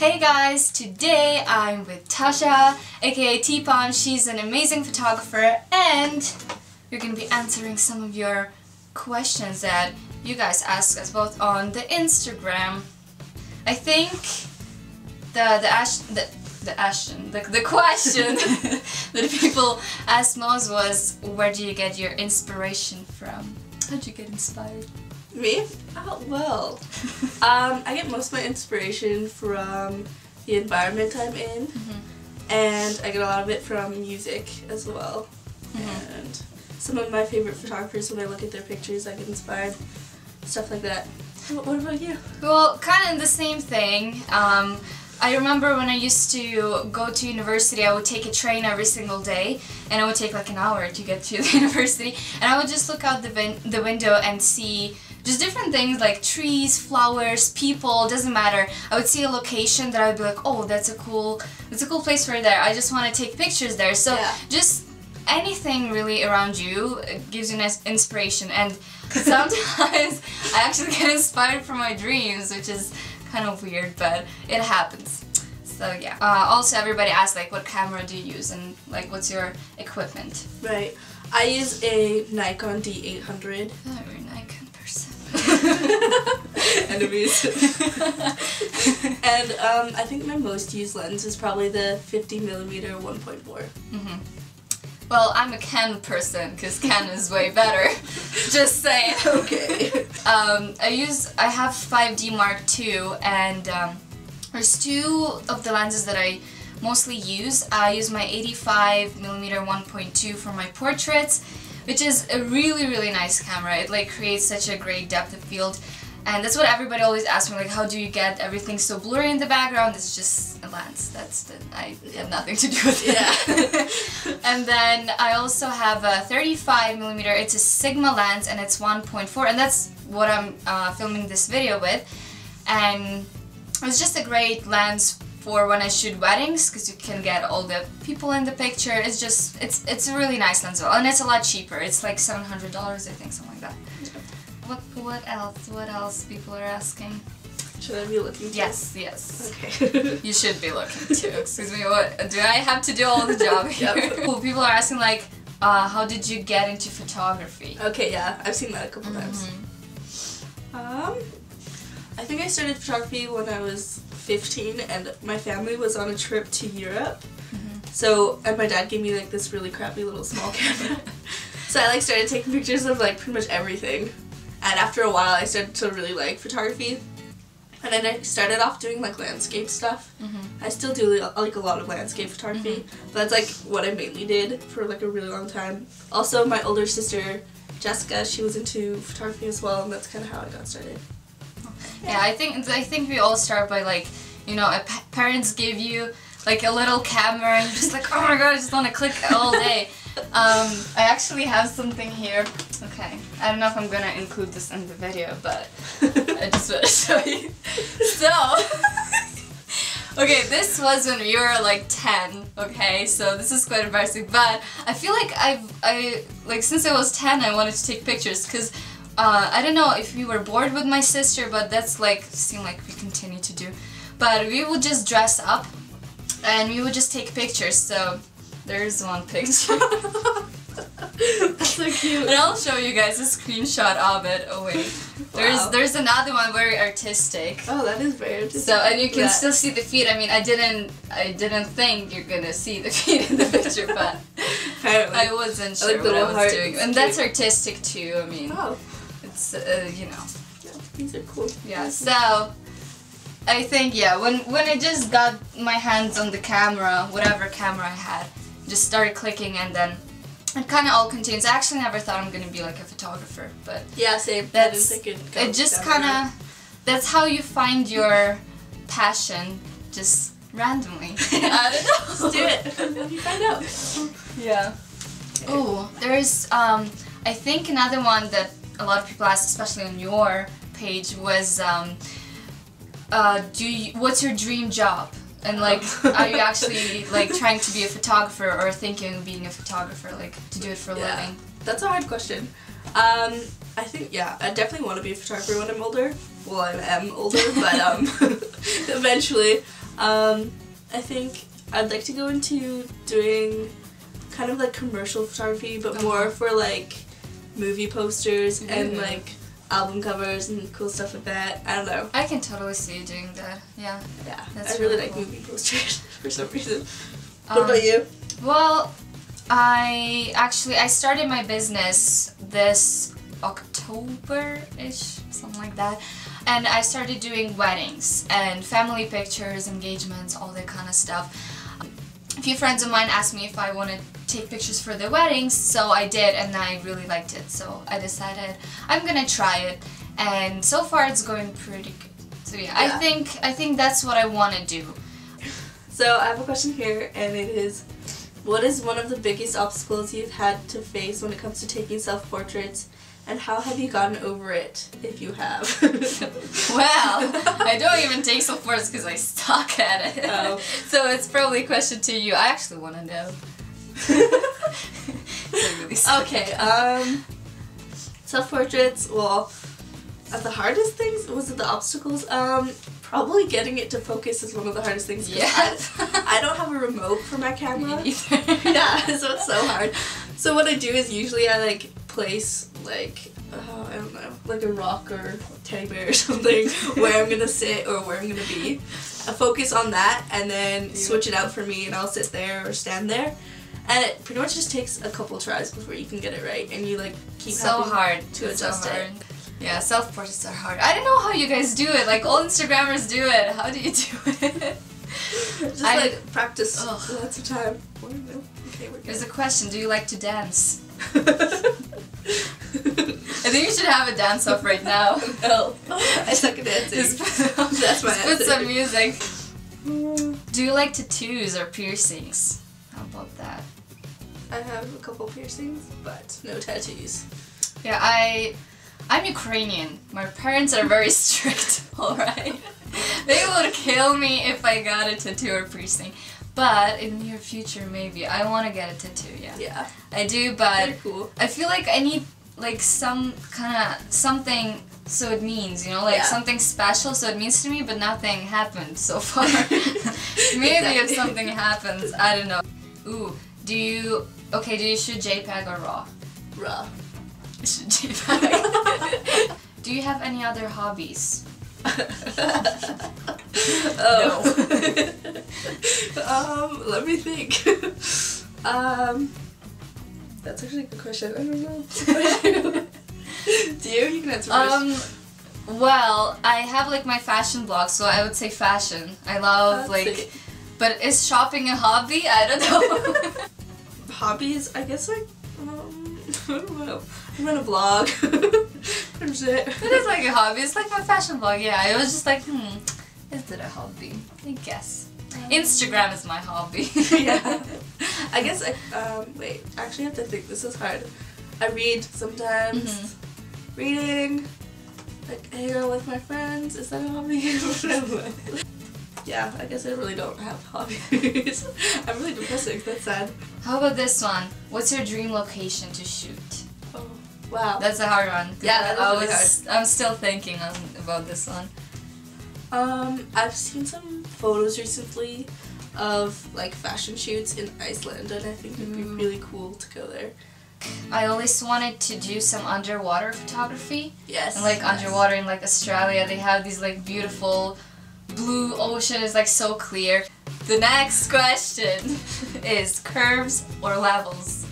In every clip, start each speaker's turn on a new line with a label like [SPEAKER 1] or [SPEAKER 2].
[SPEAKER 1] Hey guys, today I'm with Tasha, aka T-Pom. She's an amazing photographer and we're going to be answering some of your questions that you guys asked us both on the Instagram. I think the question that people asked most was, where do you get your inspiration from? How'd you get inspired?
[SPEAKER 2] Me? Oh, well, I get most of my inspiration from the environment I'm in, and I get a lot of it from music as well. And some of my favorite photographers, when I look at their pictures, I get inspired, stuff like that. What about you?
[SPEAKER 1] Well, kind of the same thing. I remember when I used to go to university, I would take a train every single day, and it would take like an hour to get to the university, and I would just look out the window and see just different things like trees, flowers, people, doesn't matter. I would see a location that I would be like, oh, that's a cool place right there. I just want to take pictures there. So just anything really around you gives you inspiration, and sometimes I actually get inspired from my dreams, which is kind of weird, but it happens. So yeah. Also, everybody asks like, what camera do you use and like what's your equipment?
[SPEAKER 2] Right. I use a Nikon D800.
[SPEAKER 1] Oh, you're a Nikon person.
[SPEAKER 2] Enemies. And I think my most used lens is probably the 50mm 1.4.
[SPEAKER 1] Well, I'm a Canon person because Canon is way better. Just saying. Okay. I have 5D Mark II, and there's two of the lenses that I mostly use. I use my 85mm 1.2 for my portraits, which is a really nice camera. It like creates such a great depth of field, and that's what everybody always asks me, like, how do you get everything so blurry in the background? It's just a lens. I have nothing to do with it. Yeah. And then I also have a 35mm. It's a Sigma lens, and it's 1.4, and that's what I'm filming this video with. And it's just a great lens for when I shoot weddings, because you can get all the people in the picture. It's just, it's a really nice lens, and it's a lot cheaper. It's like $700, I think, something like that. What else people are asking?
[SPEAKER 2] Should I be looking too?
[SPEAKER 1] Yes.
[SPEAKER 2] Okay.
[SPEAKER 1] You should be looking too. Excuse me, what? Do I have to do all the job here? Well, people are asking like, how did you get into photography?
[SPEAKER 2] Okay, yeah, I've seen that a couple times. I think I started photography when I was 15, and my family was on a trip to Europe. And my dad gave me like this really crappy little small camera. So I like started taking pictures of like pretty much everything. And after a while I started to really like photography. And then I started off doing like landscape stuff. I still do like a lot of landscape photography, but that's like what I mainly did for like a really long time. Also, my older sister Jessica, she was into photography as well, and that's kind of how I got started.
[SPEAKER 1] Yeah, I think we all start by like, you know, parents give you like a little camera and you're just like, oh my god, I just want to click all day. I actually have something here. Okay, I don't know if I'm gonna include this in the video, but I just want to show you. So, okay, this was when we were like 10, okay, so this is quite embarrassing, but I feel like since I was 10 I wanted to take pictures, because I don't know if we were bored with my sister, but that's like, seemed like we continue to do, but we would just dress up and we would just take pictures. So there's one picture.
[SPEAKER 2] That's so cute.
[SPEAKER 1] And I'll show you guys a screenshot of it. Oh wait, there's another one very artistic.
[SPEAKER 2] Oh, that is very artistic.
[SPEAKER 1] So, and you can still see the feet. I mean, I didn't think you're gonna see the feet in the picture, but
[SPEAKER 2] apparently
[SPEAKER 1] I wasn't sure what I was doing. And that's artistic too. I mean, it's you know.
[SPEAKER 2] Yeah, these are cool.
[SPEAKER 1] Yeah. So I think when I just got my hands on the camera, whatever camera I had, just started clicking, and then it kind of all continues. I actually never thought I'm gonna be like a photographer, but
[SPEAKER 2] yeah, same.
[SPEAKER 1] That's it just kind of, that's how you find your passion, just randomly. I don't know.
[SPEAKER 2] Just do it. You find out.
[SPEAKER 1] Yeah. Oh, there's I think another one that a lot of people ask, especially on your page, was what's your dream job? And like, are you actually like trying to be a photographer, or thinking of being a photographer, like to do it for a living?
[SPEAKER 2] That's a hard question. I think, I definitely want to be a photographer when I'm older. Well, I am older, but eventually. I think I'd like to go into doing kind of like commercial photography, but more for like movie posters and like album covers and cool stuff like that. I don't know.
[SPEAKER 1] I can totally see you doing that. Yeah.
[SPEAKER 2] Yeah.
[SPEAKER 1] That's
[SPEAKER 2] I really
[SPEAKER 1] really
[SPEAKER 2] like
[SPEAKER 1] cool.
[SPEAKER 2] movie posters for some reason. What about you?
[SPEAKER 1] Well, I started my business this October-ish, something like that. And I started doing weddings and family pictures, engagements, all that kind of stuff. A few friends of mine asked me if I wanted to take pictures for their weddings, so I did, and I really liked it. So I decided I'm gonna try it, and so far it's going pretty good. So yeah, I think that's what I want to do.
[SPEAKER 2] So I have a question here, and it is, what is one of the biggest obstacles you've had to face when it comes to taking self-portraits? And how have you gotten over it, if you have?
[SPEAKER 1] Well, I don't even take self-portraits because I suck at it.
[SPEAKER 2] Oh.
[SPEAKER 1] So it's probably a question to you. I actually want to know.
[SPEAKER 2] Okay, self-portraits, well, the hardest things, was it the obstacles? Probably getting it to focus is one of the hardest things.
[SPEAKER 1] Yeah.
[SPEAKER 2] I don't have a remote for my camera.
[SPEAKER 1] Me neither.
[SPEAKER 2] Yeah, so it's so hard. So what I do is usually I like place like, I don't know, like a rock or teddy bear or something where I'm gonna sit or where I'm gonna be. I focus on that and then switch it out for me and I'll sit there or stand there. And it pretty much just takes a couple tries before you can get it right, and you like keep having to adjust it.
[SPEAKER 1] Yeah, self-portraits are hard. I don't know how you guys do it. Like, all Instagrammers do it. How do you do it?
[SPEAKER 2] Just like practice lots of time. Okay, we're good.
[SPEAKER 1] There's a question. Do you like to dance? I think you should have a dance-off right now.
[SPEAKER 2] No, I suck at dancing. That's my answer.
[SPEAKER 1] Put some music. Do you like tattoos or piercings? How about that?
[SPEAKER 2] I have a couple piercings, but no tattoos.
[SPEAKER 1] Yeah, I'm Ukrainian. My parents are very strict, alright? They would kill me if I got a tattoo or piercing. But in the near future, maybe. I want to get a tattoo, yeah.
[SPEAKER 2] Yeah.
[SPEAKER 1] I do, but
[SPEAKER 2] very cool.
[SPEAKER 1] I feel like I need like some kind of something so it means, you know, like something special so it means to me, but nothing happened so far. Maybe if something happens, I don't know. Ooh, do you shoot JPEG or RAW?
[SPEAKER 2] RAW.
[SPEAKER 1] Shoot JPEG. Do you have any other hobbies?
[SPEAKER 2] Let me think. That's actually a good question. I don't know. Do you? You can answer first.
[SPEAKER 1] Well, I have like my fashion blog, so I would say fashion. I love but is shopping a hobby? I don't know.
[SPEAKER 2] Hobbies? I guess like, I don't know. I run a blog. That's it.
[SPEAKER 1] It is like a hobby. It's like my fashion blog, yeah. I was just like, is it a hobby? I guess. Instagram is my hobby.
[SPEAKER 2] Yeah. I guess wait, I actually have to think. This is hard. I read sometimes. Reading, like hang out with my friends. Is that a hobby? Yeah, I guess I really don't have hobbies. I'm really depressing. That's sad.
[SPEAKER 1] How about this one? What's your dream location to shoot?
[SPEAKER 2] Oh, wow.
[SPEAKER 1] That's a hard one.
[SPEAKER 2] Yeah, that is really hard.
[SPEAKER 1] I'm still thinking about this one.
[SPEAKER 2] I've seen some photos recently of like fashion shoots in Iceland, and I think it'd be really cool to go there.
[SPEAKER 1] I always wanted to do some underwater photography.
[SPEAKER 2] Yes.
[SPEAKER 1] And like underwater in like Australia, they have these like beautiful blue ocean is like so clear. The next question is curves or levels.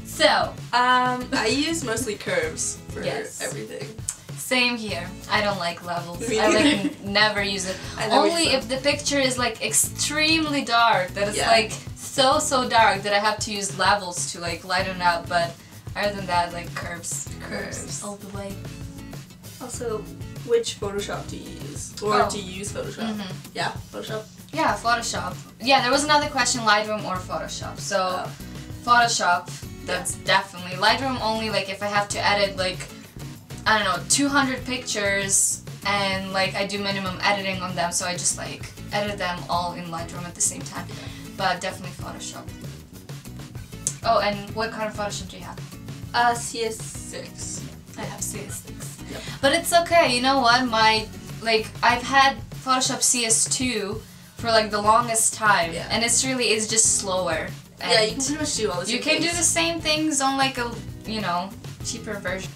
[SPEAKER 1] So,
[SPEAKER 2] I use mostly curves for everything.
[SPEAKER 1] Same here. I don't like levels.
[SPEAKER 2] Me
[SPEAKER 1] I
[SPEAKER 2] neither.
[SPEAKER 1] like never use it.
[SPEAKER 2] I never
[SPEAKER 1] Only
[SPEAKER 2] use them.
[SPEAKER 1] if the picture is like extremely dark, that it's like so dark that I have to use levels to like lighten up, but other than that, like curves all the way.
[SPEAKER 2] Also, which Photoshop do you use? Or do you use Photoshop? Yeah, Photoshop.
[SPEAKER 1] Yeah, Photoshop. Yeah, there was another question, Lightroom or Photoshop. So, Photoshop, that's definitely. Lightroom only like if I have to edit like, I don't know, 200 pictures and like I do minimum editing on them, so I just like edit them all in Lightroom at the same time. But definitely Photoshop. Oh, and what kind of Photoshop do you have?
[SPEAKER 2] CS6.
[SPEAKER 1] I have CS6.
[SPEAKER 2] Yep.
[SPEAKER 1] But it's okay, you know what? I've had Photoshop CS2 for like the longest time,
[SPEAKER 2] Yeah.
[SPEAKER 1] and it's really is just slower. And
[SPEAKER 2] yeah, you can pretty much do all the same
[SPEAKER 1] you can
[SPEAKER 2] things.
[SPEAKER 1] do the same things on like a, you know, cheaper version.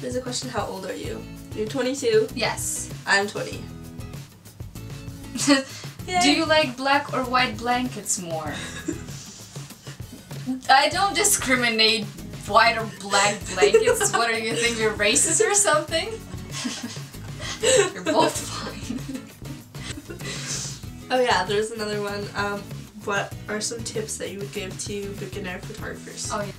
[SPEAKER 2] There's a question, how old are you? You're 22.
[SPEAKER 1] Yes.
[SPEAKER 2] I'm 20.
[SPEAKER 1] Do you like black or white blankets more? I don't discriminate white or black blankets. What are you think, you're racist or something? You're both fine.
[SPEAKER 2] Oh yeah, there's another one. What are some tips that you would give to beginner photographers?
[SPEAKER 1] Oh, yeah.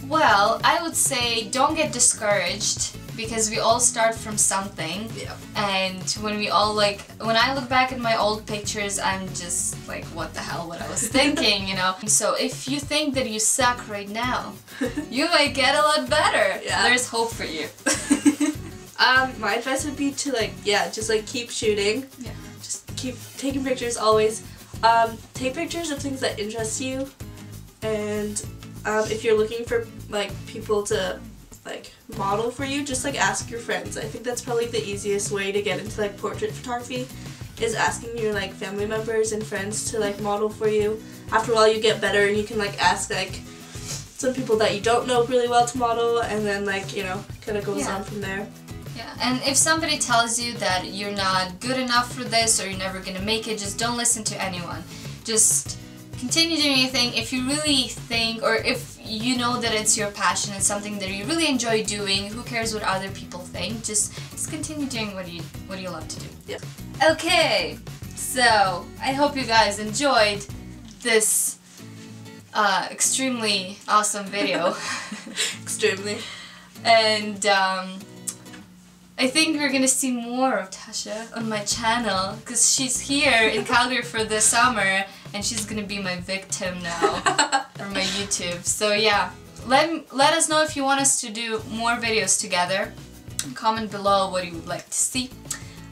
[SPEAKER 1] Well, I would say don't get discouraged because we all start from something.
[SPEAKER 2] Yeah.
[SPEAKER 1] And when we all like, when I look back at my old pictures, I'm just like, what the hell, what I was thinking, you know? So if you think that you suck right now, you might get a lot better.
[SPEAKER 2] Yeah.
[SPEAKER 1] There's hope for you.
[SPEAKER 2] My advice would be to like, just like keep shooting.
[SPEAKER 1] Yeah.
[SPEAKER 2] Just keep taking pictures always. Take pictures of things that interest you, and if you're looking for like people to like model for you, just like ask your friends. I think that's probably the easiest way to get into like portrait photography, is asking your like family members and friends to like model for you. After a while you get better and you can like ask like some people that you don't know really well to model, and then like, you know, kind of goes on from there.
[SPEAKER 1] Yeah, and if somebody tells you that you're not good enough for this or you're never gonna make it, just don't listen to anyone. Just continue doing your thing. If you really think, or if you know that it's your passion and something that you really enjoy doing, who cares what other people think? Just continue doing what you love to do.
[SPEAKER 2] Yeah.
[SPEAKER 1] Okay, so I hope you guys enjoyed this extremely awesome video.
[SPEAKER 2] Extremely.
[SPEAKER 1] And I think we're gonna see more of Tasha on my channel because she's here in Calgary for the summer and she's gonna be my victim now for my YouTube. So yeah, let us know if you want us to do more videos together. Comment below what you would like to see.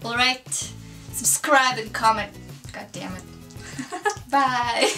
[SPEAKER 1] Alright, subscribe and comment. God damn it. Bye.